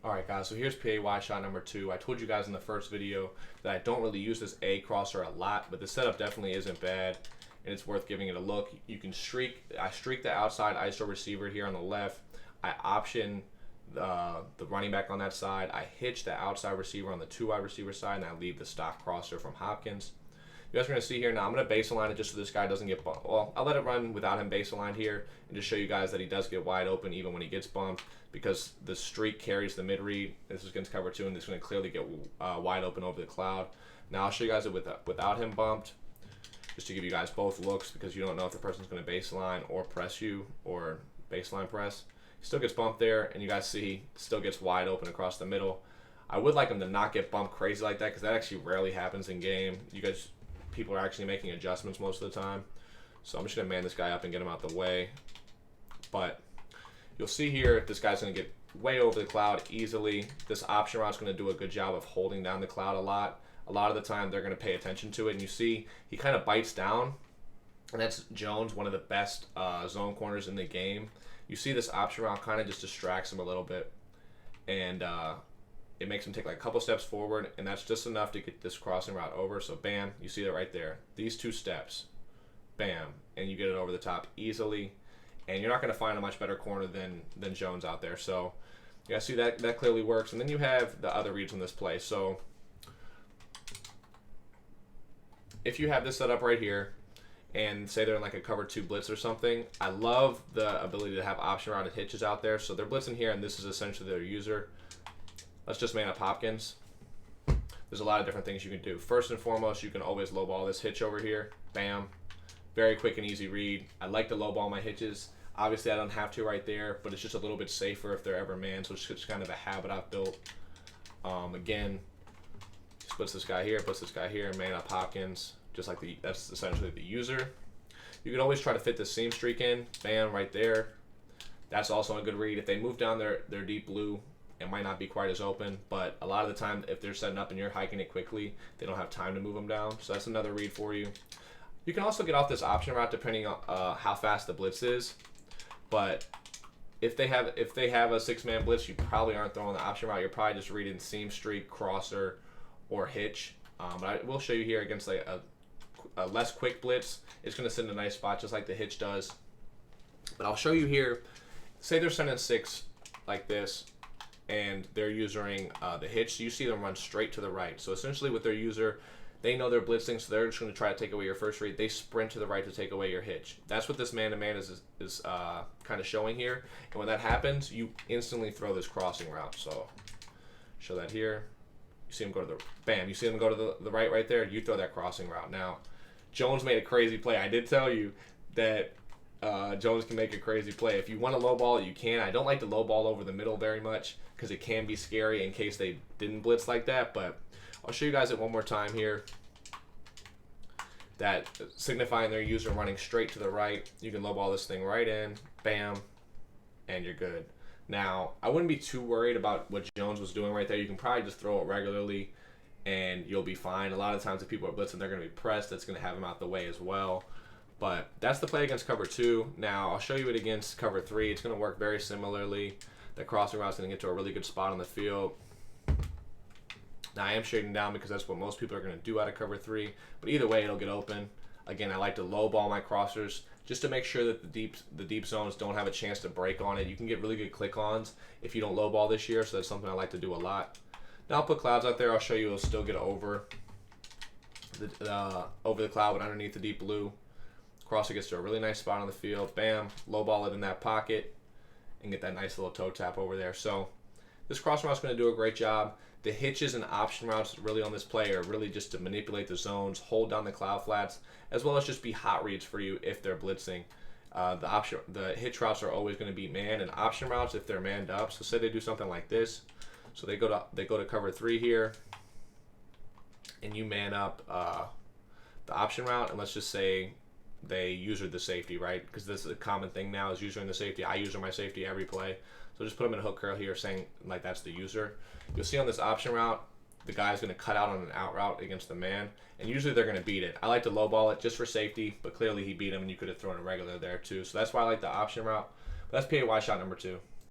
Alright guys, so here's PAY shot number 2. I told you guys in the first video that I don't really use this A crosser a lot, but the setup definitely isn't bad and it's worth giving it a look. You can I streak the outside ISO receiver here on the left. I option the running back on that side. I hitch the outside receiver on the 2 wide receiver side, and I leave the stock crosser from Hopkins. You guys are going to see here now, I'm going to base align it just so this guy doesn't get bumped. Well, I'll let it run without him base aligned here and just show you guys that he does get wide open even when he gets bumped, because the streak carries the mid read. This is against cover 2, and this is going to clearly get wide open over the cloud. Now I'll show you guys it without him bumped, just to give you guys both looks, because you don't know if the person's going to baseline or press you or baseline press. He still gets bumped there, and you guys see he still gets wide open across the middle. I would like him to not get bumped crazy like that, because that actually rarely happens in game. People are actually making adjustments most of the time. So I'm just going to man this guy up and get him out the way. But you'll see here, this guy's going to get way over the cloud easily. This option route's going to do a good job of holding down the cloud a lot. A lot of the time, they're going to pay attention to it. And you see, he kind of bites down. And that's Jones, one of the best zone corners in the game. You see this option route kind of just distracts him a little bit. And it makes him take like a couple steps forward, and that's just enough to get this crossing route over. So bam, you see that right there. These 2 steps, bam, and you get it over the top easily. And you're not going to find a much better corner than Jones out there. So you guys see that clearly works. And then you have the other reads on this play. So if you have this set up right here, and say they're in like a cover 2 blitz or something, I love the ability to have option routed hitches out there. So they're blitzing here, and this is essentially their user. Let's just man up Hopkins. There's a lot of different things you can do. First and foremost, you can always lowball this hitch over here. Bam. Very quick and easy read. I like to lowball my hitches. Obviously, I don't have to right there, but it's just a little bit safer if they're ever manned, so it's just kind of a habit I've built. Again, splits this guy here, puts this guy here, man up Hopkins. Just like that's essentially the user. You can always try to fit the seam streak in. Bam, right there. That's also a good read. If they move down their deep blue, it might not be quite as open, but a lot of the time, if they're setting up and you're hiking it quickly, they don't have time to move them down. So that's another read for you. You can also get off this option route depending on how fast the blitz is. But if they have a 6-man blitz, you probably aren't throwing the option route. You're probably just reading seam streak, crosser, or hitch. But I will show you here against like a less quick blitz. It's going to sit in a nice spot just like the hitch does. But I'll show you here. Say they're sending 6 like this, and they're using the hitch. So you see them run straight to the right. So essentially with their user, they know they're blitzing, so they're just going to try to take away your first read. They sprint to the right to take away your hitch. That's what this man-to-man is kind of showing here. And when that happens, you instantly throw this crossing route. So show that here. You see him go to the, bam, you see him go to the right there. You throw that crossing route. Now, Jones made a crazy play. I did tell you that Jones can make a crazy play. If you want to lowball it, you can. I don't like to lowball over the middle very much because it can be scary in case they didn't blitz like that. But I'll show you guys it one more time here. That signifying their user running straight to the right. You can lowball this thing right in. Bam. And you're good. Now, I wouldn't be too worried about what Jones was doing right there. You can probably just throw it regularly and you'll be fine. A lot of times if people are blitzing, they're going to be pressed. That's going to have them out the way as well. But that's the play against cover 2. Now, I'll show you it against cover 3. It's going to work very similarly. The crossing route's going to get to a really good spot on the field. Now, I am shading down because that's what most people are going to do out of cover 3. But either way, it'll get open. Again, I like to lowball my crossers just to make sure that the deep zones don't have a chance to break on it. You can get really good click-ons if you don't lowball this year, so that's something I like to do a lot. Now I'll put clouds out there. I'll show you it'll still get over the cloud, but underneath the deep blue. Crosser gets to a really nice spot on the field. Bam, lowball it in that pocket and get that nice little toe tap over there. So this cross route's going to do a great job. The hitches and option routes really on this play are really just to manipulate the zones, hold down the cloud flats, as well as just be hot reads for you if they're blitzing. The hitch routes are always going to be man, and option routes if they're manned up. So say they do something like this. So they go to cover 3 here, and you man up the option route, and let's just say they user the safety, right? Because this is a common thing now is usering the safety. I user my safety every play. So just put them in a hook curl here saying like that's the user. You'll see on this option route, the guy's going to cut out on an out route against the man, and usually they're going to beat it. I like to lowball it just for safety, but clearly he beat him, and you could have thrown a regular there too. So that's why I like the option route. But that's PAY shot number 2.